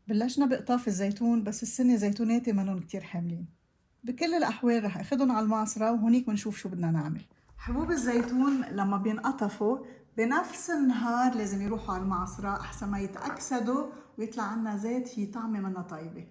بلشنا بقطاف الزيتون بس السنة زيتوناتي منن كتير حاملين. بكل الأحوال رح أخدهم على المعصرة وهونيك بنشوف شو بدنا نعمل. حبوب الزيتون لما بينقطفوا بنفس النهار لازم يروحوا على المعصرة أحسن ما يتأكسدوا ويطلع عنا زيت فيه طعمة منا طيبة.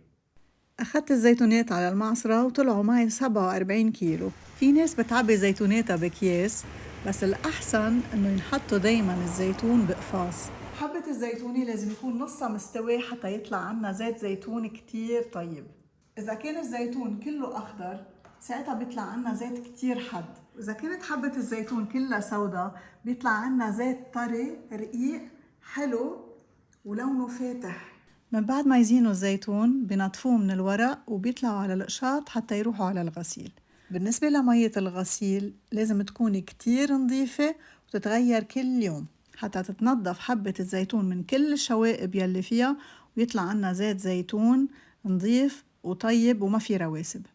أخدت الزيتونات على المعصرة وطلعوا معي 47 كيلو. في ناس بتعبي زيتوناتها بأكياس بس الأحسن إنه ينحطوا دايماً الزيتون بقفاص. حبة الزيتونة لازم يكون نصها مستوي حتى يطلع عنا زيت زيتون كتير طيب. إذا كان الزيتون كله أخضر ساعتها بيطلع عنا زيت كتير حد، وإذا كانت حبة الزيتون كلها سودا بيطلع عنا زيت طري رقيق حلو ولونه فاتح. من بعد ما يزينوا الزيتون بنطفوه من الورق وبيطلعوا على القشاط حتى يروحوا على الغسيل. بالنسبة لمية الغسيل لازم تكون كتير نظيفة وتتغير كل يوم حتى تتنظف حبة الزيتون من كل الشوائب يلي فيها ويطلع عنا زيت زيتون نظيف وطيب وما في رواسب.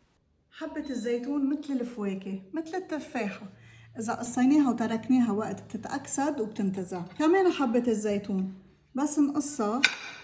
حبة الزيتون مثل الفواكه مثل التفاحة، إذا قصيناها وتركناها وقت بتتأكسد وبتنتزع. كمان حبة الزيتون بس نقصها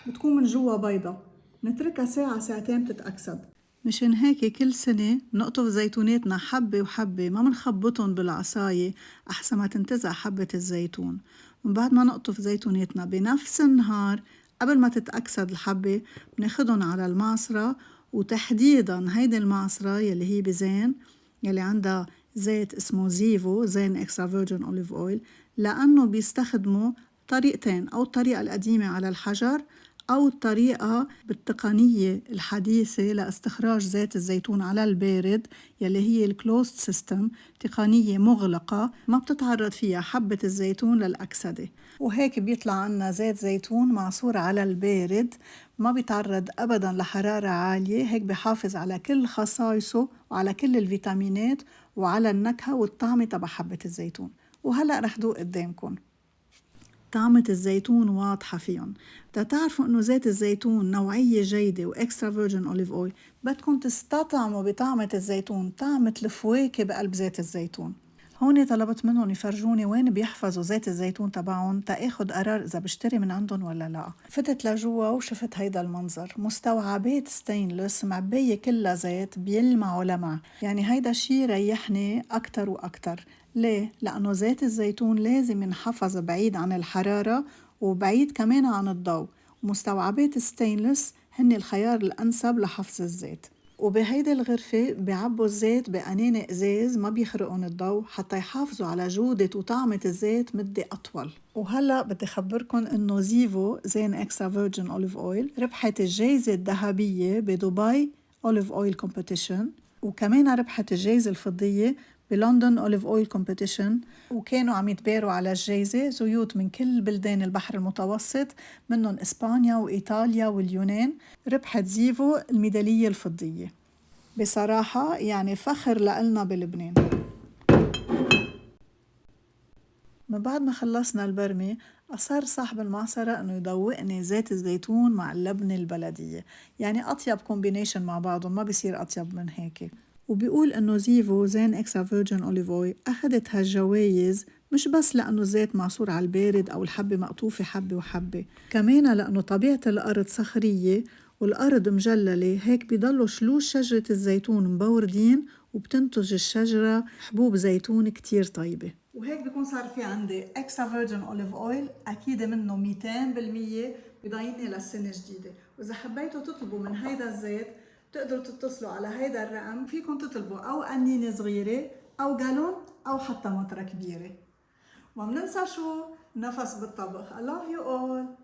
بتكون من جوا بيضة، نتركها ساعة ساعتين بتتأكسد. مشان هيك كل سنة نقطف زيتوناتنا حبة وحبة، ما منخبطن بالعصاية أحسن ما تنتزع حبة الزيتون. من بعد ما نقطف زيتوناتنا بنفس النهار قبل ما تتأكسد الحبة بناخدن على المعصرة، وتحديداً هيدي المعصرة يلي هي بزين يلي عندها زيت اسمه زيفو زين اكسترا فيرجن اوليف اويل، لأنه بيستخدموا طريقتين، أو الطريقة القديمة على الحجر أو الطريقة بالتقنية الحديثة لاستخراج زيت الزيتون على البارد يلي هي الكلوزد سيستم، تقنية مغلقة ما بتتعرض فيها حبة الزيتون للأكسدة، وهيك بيطلع عنا زيت زيتون معصور على البارد ما بيتعرض أبدا لحرارة عالية، هيك بحافظ على كل خصائصه وعلى كل الفيتامينات وعلى النكهة والطعمة تبع حبة الزيتون. وهلأ رح دوق قدامكم. طعمة الزيتون واضحة فيهم. بدها تعرفوا انه زيت الزيتون نوعية جيدة واكسترا فيرجن اوليف اويل، بدكم تستطعموا بطعمة الزيتون طعمة الفواكه بقلب زيت الزيتون. هون طلبت منهم يفرجوني وين بيحفظوا زيت الزيتون تبعهم تاخد قرار اذا بشتري من عندهم ولا لا. فتت لجوا وشفت هيدا المنظر، مستوعبات ستينلس معبية كلها زيت بيلمعوا لمع، يعني هيدا شي ريحني اكتر واكتر. ليه؟ لأنه زيت الزيتون لازم ينحفظ بعيد عن الحرارة وبعيد كمان عن الضوء، ومستوعبات ستينلس هن الخيار الأنسب لحفظ الزيت. وبهيدي الغرفة بيعبوا الزيت بقنينة إزاز ما بيخرقون الضوء حتى يحافظوا على جودة وطعمة الزيت مدة أطول. وهلأ بدي خبركن إنه زيفو زين إكسترا فيرجن أوليف أويل ربحت الجائزة الذهبية بدبي أوليف أويل كومبيتيشن، وكمان ربحت الجائزة الفضية بلندن أوليف أويل كومبيتيشن، وكانوا عم يتباروا على الجائزة زيوت من كل بلدان البحر المتوسط منهم إسبانيا وإيطاليا واليونان. ربحت زيفو الميدالية الفضية. بصراحة يعني فخر لإلنا بلبنان. من بعد ما خلصنا البرمي أصر صاحب المعصرة إنه يدوقني زيت الزيتون مع اللبنة البلدية، يعني أطيب كومبينيشن مع بعضهم ما بيصير أطيب من هيك. وبيقول إنه زيفو زين إكسترا فيرجن أوليف أويل أخدت هالجوايز مش بس لأنه الزيت معصور على البارد أو الحبة مقطوفة حبة وحبة، كمان لأنه طبيعة الأرض صخرية والأرض مجللة، هيك بيضلوا شلوش شجرة الزيتون مبوردين وبتنتج الشجرة حبوب زيتون كتير طيبة. وهيك بيكون صار في عندي اكسترا فيرجن اوليف اويل اكيد منه 200% بضايني للسنه الجديده. واذا حبيتوا تطلبوا من هيدا الزيت بتقدروا تتصلوا على هيدا الرقم، فيكم تطلبوا او قنينه صغيره او جالون او حتى مطره كبيره. وما بننسى شو نفس بالطبخ. I love you all.